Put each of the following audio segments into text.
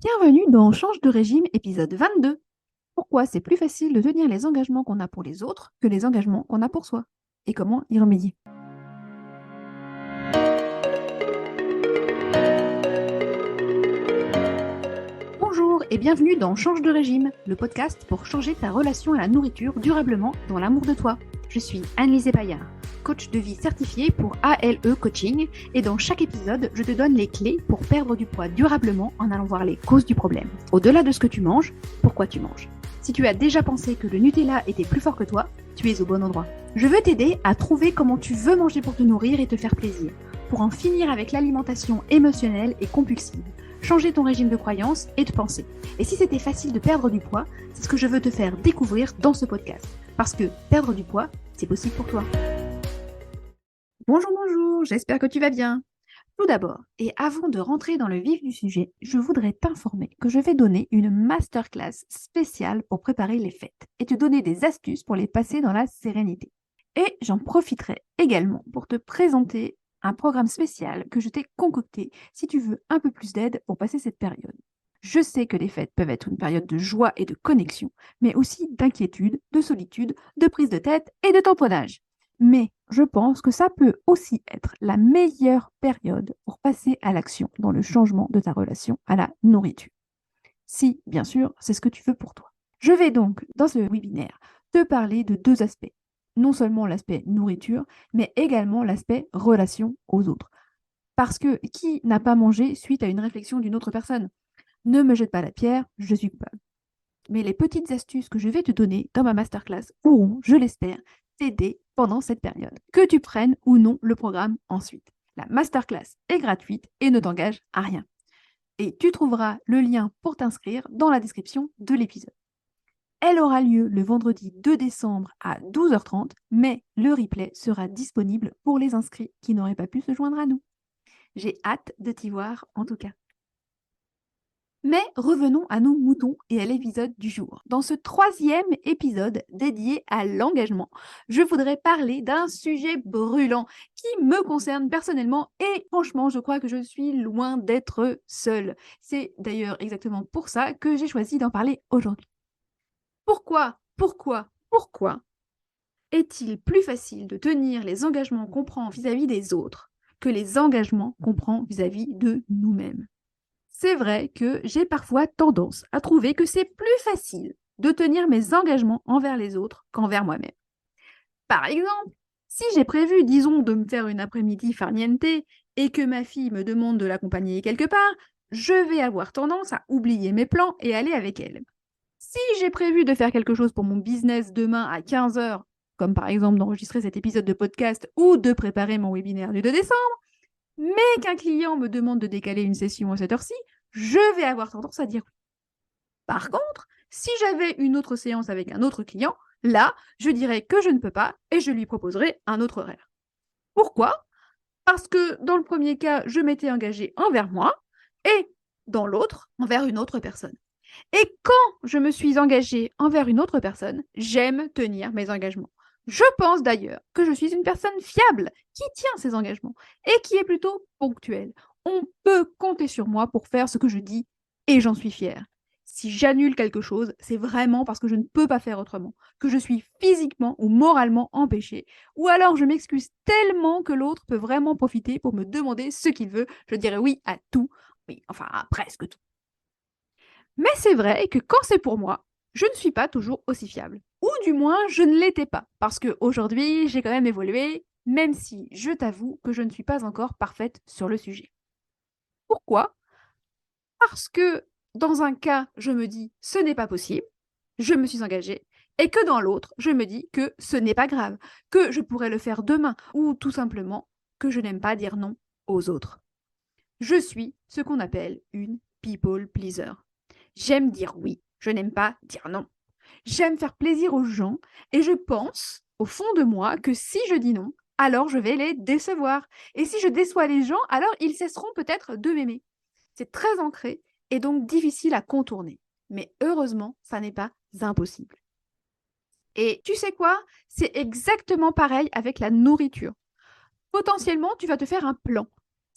Bienvenue dans Change de régime, épisode 22. Pourquoi c'est plus facile de tenir les engagements qu'on a pour les autres que les engagements qu'on a pour soi? Et comment y remédier? Bonjour et bienvenue dans Change de régime, le podcast pour changer ta relation à la nourriture durablement dans l'amour de toi. Je suis Anne-Lise Paillard, coach de vie certifiée pour ALE Coaching, et dans chaque épisode, je te donne les clés pour perdre du poids durablement en allant voir les causes du problème. Au-delà de ce que tu manges, pourquoi tu manges? Si tu as déjà pensé que le Nutella était plus fort que toi, tu es au bon endroit. Je veux t'aider à trouver comment tu veux manger pour te nourrir et te faire plaisir, pour en finir avec l'alimentation émotionnelle et compulsive, changer ton régime de croyance et de pensée. Et si c'était facile de perdre du poids, c'est ce que je veux te faire découvrir dans ce podcast. Parce que perdre du poids, c'est possible pour toi. Bonjour, j'espère que tu vas bien. Tout d'abord, et avant de rentrer dans le vif du sujet, je voudrais t'informer que je vais donner une masterclass spéciale pour préparer les fêtes et te donner des astuces pour les passer dans la sérénité. Et j'en profiterai également pour te présenter un programme spécial que je t'ai concocté si tu veux un peu plus d'aide pour passer cette période. Je sais que les fêtes peuvent être une période de joie et de connexion, mais aussi d'inquiétude, de solitude, de prise de tête et de tamponnage. Mais je pense que ça peut aussi être la meilleure période pour passer à l'action dans le changement de ta relation à la nourriture. Si, bien sûr, c'est ce que tu veux pour toi. Je vais donc, dans ce webinaire, te parler de deux aspects. Non seulement l'aspect nourriture, mais également l'aspect relation aux autres. Parce que qui n'a pas mangé suite à une réflexion d'une autre personne? Ne me jette pas la pierre, je suis coupable. Mais les petites astuces que je vais te donner dans ma masterclass pourront, je l'espère, t'aider pendant cette période, que tu prennes ou non le programme ensuite. La masterclass est gratuite et ne t'engage à rien. Et tu trouveras le lien pour t'inscrire dans la description de l'épisode. Elle aura lieu le vendredi 2 décembre à 12h30, mais le replay sera disponible pour les inscrits qui n'auraient pas pu se joindre à nous. J'ai hâte de t'y voir en tout cas. Mais revenons à nos moutons et à l'épisode du jour. Dans ce 3e épisode dédié à l'engagement, je voudrais parler d'un sujet brûlant qui me concerne personnellement et franchement, je crois que je suis loin d'être seule. C'est d'ailleurs exactement pour ça que j'ai choisi d'en parler aujourd'hui. Pourquoi est-il plus facile de tenir les engagements qu'on prend vis-à-vis des autres que les engagements qu'on prend vis-à-vis de nous-mêmes? C'est vrai que j'ai parfois tendance à trouver que c'est plus facile de tenir mes engagements envers les autres qu'envers moi-même. Par exemple, si j'ai prévu, disons, de me faire une après-midi farniente et que ma fille me demande de l'accompagner quelque part, je vais avoir tendance à oublier mes plans et aller avec elle. Si j'ai prévu de faire quelque chose pour mon business demain à 15h, comme par exemple d'enregistrer cet épisode de podcast ou de préparer mon webinaire du 2 décembre, mais qu'un client me demande de décaler une session à cette heure-ci, je vais avoir tendance à dire oui. Par contre, si j'avais une autre séance avec un autre client, là, je dirais que je ne peux pas et je lui proposerai un autre horaire. Pourquoi? Parce que dans le premier cas, je m'étais engagée envers moi et dans l'autre, envers une autre personne. Et quand je me suis engagée envers une autre personne, j'aime tenir mes engagements. Je pense d'ailleurs que je suis une personne fiable qui tient ses engagements et qui est plutôt ponctuelle. On peut compter sur moi pour faire ce que je dis et j'en suis fière. Si j'annule quelque chose, c'est vraiment parce que je ne peux pas faire autrement, que je suis physiquement ou moralement empêchée, ou alors je m'excuse tellement que l'autre peut vraiment profiter pour me demander ce qu'il veut. Je dirais oui à tout, oui, enfin à presque tout. Mais c'est vrai que quand c'est pour moi, je ne suis pas toujours aussi fiable. Ou du moins, je ne l'étais pas. Parce qu'aujourd'hui, j'ai quand même évolué, même si je t'avoue que je ne suis pas encore parfaite sur le sujet. Pourquoi? Parce que dans un cas, je me dis ce n'est pas possible, je me suis engagée, et que dans l'autre, je me dis que ce n'est pas grave, que je pourrais le faire demain, ou tout simplement que je n'aime pas dire non aux autres. Je suis ce qu'on appelle une people pleaser. J'aime dire oui, je n'aime pas dire non. J'aime faire plaisir aux gens et je pense, au fond de moi, que si je dis non, alors je vais les décevoir. Et si je déçois les gens, alors ils cesseront peut-être de m'aimer. C'est très ancré et donc difficile à contourner. Mais heureusement, ça n'est pas impossible. Et tu sais quoi? C'est exactement pareil avec la nourriture. Potentiellement, tu vas te faire un plan.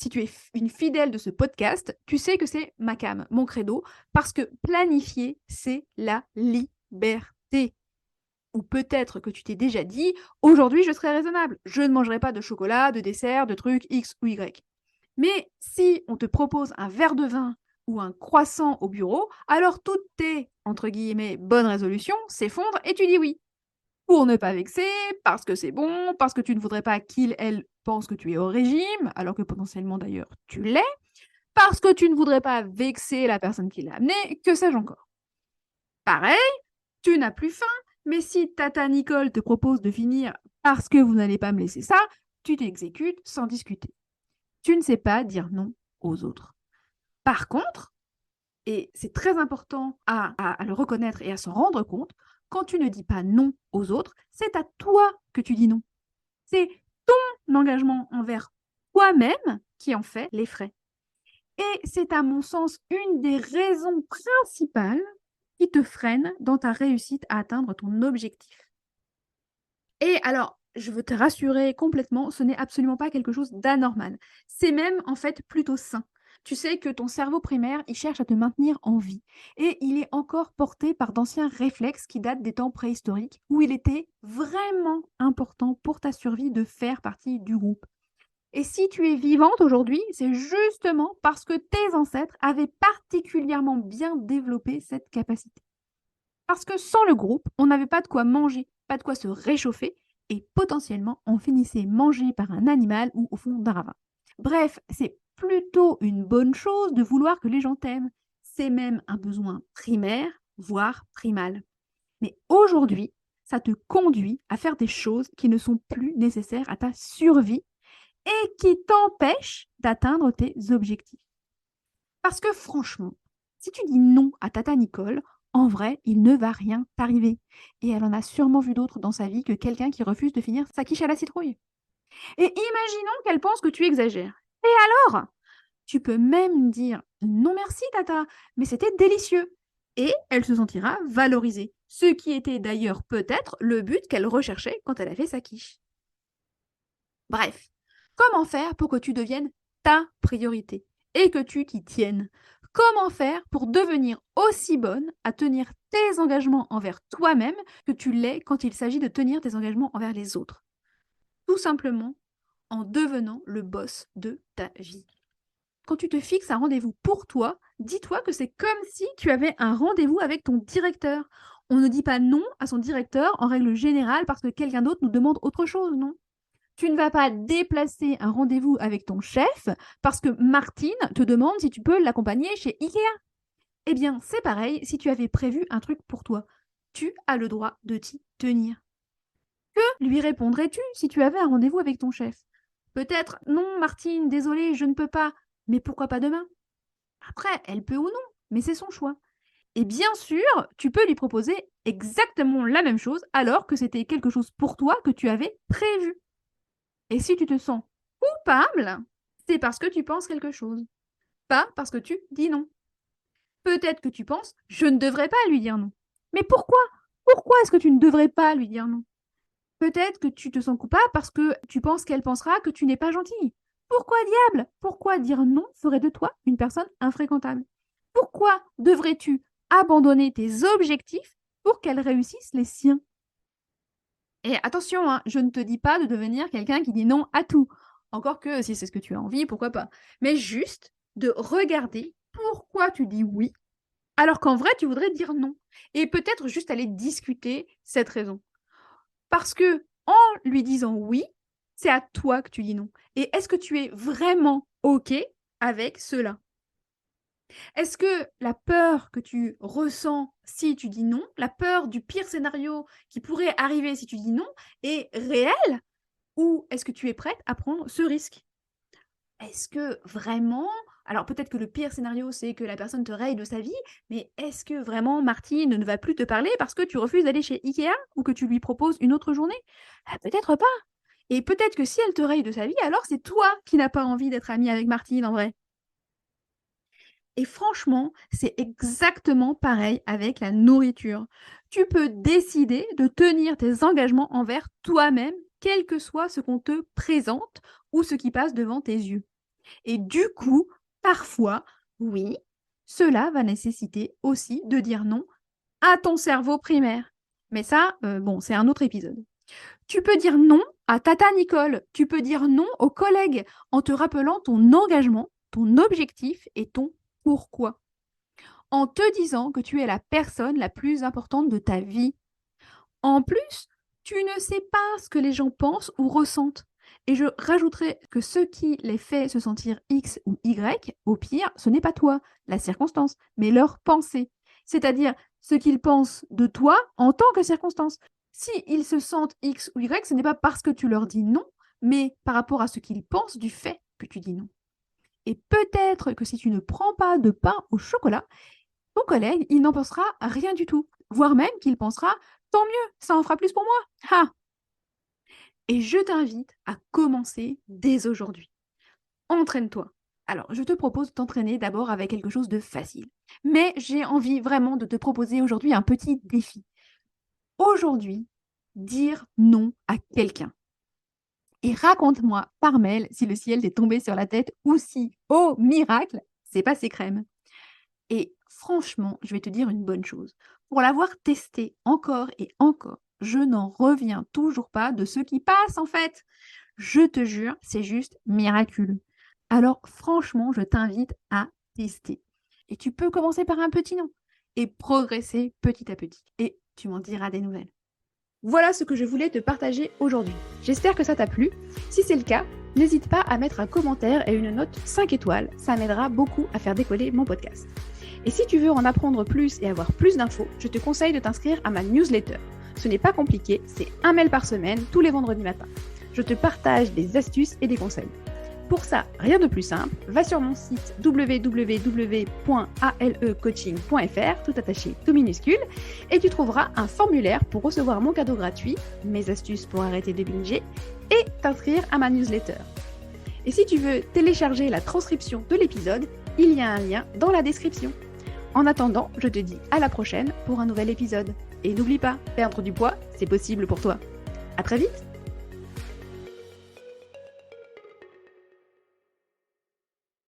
si tu es une fidèle de ce podcast, tu sais que c'est ma came, mon credo, parce que planifier, c'est la liberté. Ou peut-être que tu t'es déjà dit, aujourd'hui je serai raisonnable, je ne mangerai pas de chocolat, de dessert, de trucs X ou Y. Mais si on te propose un verre de vin ou un croissant au bureau, alors toutes tes, entre guillemets, bonnes résolutions s'effondrent et tu dis oui. Pour ne pas vexer, parce que c'est bon, parce que tu ne voudrais pas qu'il, elle, pense que tu es au régime, alors que potentiellement d'ailleurs tu l'es, parce que tu ne voudrais pas vexer la personne qui l'a amené, que sais-je encore. Pareil, tu n'as plus faim, mais si Tata Nicole te propose de finir parce que vous n'allez pas me laisser ça, tu t'exécutes sans discuter. Tu ne sais pas dire non aux autres. Par contre, et c'est très important à le reconnaître et à s'en rendre compte, quand tu ne dis pas non aux autres, c'est à toi que tu dis non. C'est ton engagement envers toi-même qui en fait les frais. Et c'est à mon sens une des raisons principales qui te freine dans ta réussite à atteindre ton objectif. Et alors, je veux te rassurer complètement, ce n'est absolument pas quelque chose d'anormal. C'est même en fait plutôt sain. Tu sais que ton cerveau primaire, il cherche à te maintenir en vie. Et il est encore porté par d'anciens réflexes qui datent des temps préhistoriques, où il était vraiment important pour ta survie de faire partie du groupe. Et si tu es vivante aujourd'hui, c'est justement parce que tes ancêtres avaient particulièrement bien développé cette capacité. Parce que sans le groupe, on n'avait pas de quoi manger, pas de quoi se réchauffer, et potentiellement, on finissait mangé par un animal ou au fond d'un ravin. Bref, c'est plutôt une bonne chose de vouloir que les gens t'aiment. C'est même un besoin primaire, voire primal. Mais aujourd'hui, ça te conduit à faire des choses qui ne sont plus nécessaires à ta survie et qui t'empêchent d'atteindre tes objectifs. Parce que franchement, si tu dis non à Tata Nicole, en vrai, il ne va rien t'arriver. Et elle en a sûrement vu d'autres dans sa vie que quelqu'un qui refuse de finir sa quiche à la citrouille. Et imaginons qu'elle pense que tu exagères. Et alors, tu peux même dire non merci Tata, mais c'était délicieux. Et elle se sentira valorisée. Ce qui était d'ailleurs peut-être le but qu'elle recherchait quand elle a fait sa quiche. Bref, comment faire pour que tu deviennes ta priorité et que tu t'y tiennes? Comment faire pour devenir aussi bonne à tenir tes engagements envers toi-même que tu l'es quand il s'agit de tenir tes engagements envers les autres? Tout simplement en devenant le boss de ta vie. Quand tu te fixes un rendez-vous pour toi, dis-toi que c'est comme si tu avais un rendez-vous avec ton directeur. On ne dit pas non à son directeur en règle générale parce que quelqu'un d'autre nous demande autre chose, non? Tu ne vas pas déplacer un rendez-vous avec ton chef parce que Martine te demande si tu peux l'accompagner chez Ikea. Eh bien, c'est pareil si tu avais prévu un truc pour toi. Tu as le droit de t'y tenir. Que lui répondrais-tu si tu avais un rendez-vous avec ton chef? Peut-être non, Martine, désolée, je ne peux pas. Mais pourquoi pas demain? Après, elle peut ou non, mais c'est son choix. Et bien sûr, tu peux lui proposer exactement la même chose alors que c'était quelque chose pour toi que tu avais prévu. Et si tu te sens coupable, c'est parce que tu penses quelque chose, pas parce que tu dis non. Peut-être que tu penses, je ne devrais pas lui dire non. Mais pourquoi? Pourquoi est-ce que tu ne devrais pas lui dire non? Peut-être que tu te sens coupable parce que tu penses qu'elle pensera que tu n'es pas gentille. Pourquoi diable? Pourquoi dire non ferait de toi une personne infréquentable? Pourquoi devrais-tu abandonner tes objectifs pour qu'elle réussisse les siens? Et attention, hein, je ne te dis pas de devenir quelqu'un qui dit non à tout. Encore que si c'est ce que tu as envie, pourquoi pas. Mais juste de regarder pourquoi tu dis oui, alors qu'en vrai, tu voudrais dire non. Et peut-être juste aller discuter cette raison. Parce que en lui disant oui, c'est à toi que tu dis non. Et est-ce que tu es vraiment OK avec cela? Est-ce que la peur que tu ressens si tu dis non, la peur du pire scénario qui pourrait arriver si tu dis non, est réelle? Ou est-ce que tu es prête à prendre ce risque? Est-ce que vraiment alors peut-être que le pire scénario, c'est que la personne te raye de sa vie, mais est-ce que vraiment Martine ne va plus te parler parce que tu refuses d'aller chez Ikea ou que tu lui proposes une autre journée? Ah, peut-être pas. Et peut-être que si elle te raye de sa vie, alors c'est toi qui n'as pas envie d'être amie avec Martine en vrai. Et franchement, c'est exactement pareil avec la nourriture. Tu peux décider de tenir tes engagements envers toi-même, quel que soit ce qu'on te présente ou ce qui passe devant tes yeux. Et du coup, parfois, oui, cela va nécessiter aussi de dire non à ton cerveau primaire. Mais ça, c'est un autre épisode. Tu peux dire non à Tata Nicole, tu peux dire non aux collègues en te rappelant ton engagement, ton objectif et ton pourquoi. En te disant que tu es la personne la plus importante de ta vie. En plus, tu ne sais pas ce que les gens pensent ou ressentent. Et je rajouterai que ce qui les fait se sentir X ou Y, au pire, ce n'est pas toi, la circonstance, mais leur pensée. C'est-à-dire ce qu'ils pensent de toi en tant que circonstance. S'ils se sentent X ou Y, ce n'est pas parce que tu leur dis non, mais par rapport à ce qu'ils pensent du fait que tu dis non. Et peut-être que si tu ne prends pas de pain au chocolat, ton collègue, il n'en pensera rien du tout, voire même qu'il pensera « tant mieux, ça en fera plus pour moi !» Ha. Et je t'invite à commencer dès aujourd'hui. Entraîne-toi. Alors, je te propose de t'entraîner d'abord avec quelque chose de facile. Mais j'ai envie vraiment de te proposer aujourd'hui un petit défi. Aujourd'hui, dire non à quelqu'un. Et raconte-moi par mail si le ciel t'est tombé sur la tête ou si, oh miracle, c'est passé crème. Et franchement, je vais te dire une bonne chose. Pour l'avoir testé encore et encore, je n'en reviens toujours pas de ce qui passe en fait. Je te jure, c'est juste miraculeux. Alors franchement, je t'invite à tester. Et tu peux commencer par un petit nom et progresser petit à petit. Et tu m'en diras des nouvelles. Voilà ce que je voulais te partager aujourd'hui. J'espère que ça t'a plu. Si c'est le cas, n'hésite pas à mettre un commentaire et une note 5 étoiles. Ça m'aidera beaucoup à faire décoller mon podcast. Et si tu veux en apprendre plus et avoir plus d'infos, je te conseille de t'inscrire à ma newsletter. Ce n'est pas compliqué, c'est un mail par semaine, tous les vendredis matins. Je te partage des astuces et des conseils. Pour ça, rien de plus simple, va sur mon site www.alecoaching.fr, tout attaché, tout minuscule, et tu trouveras un formulaire pour recevoir mon cadeau gratuit, mes astuces pour arrêter de binger, et t'inscrire à ma newsletter. Et si tu veux télécharger la transcription de l'épisode, il y a un lien dans la description. En attendant, je te dis à la prochaine pour un nouvel épisode. Et n'oublie pas, perdre du poids, c'est possible pour toi. À très vite!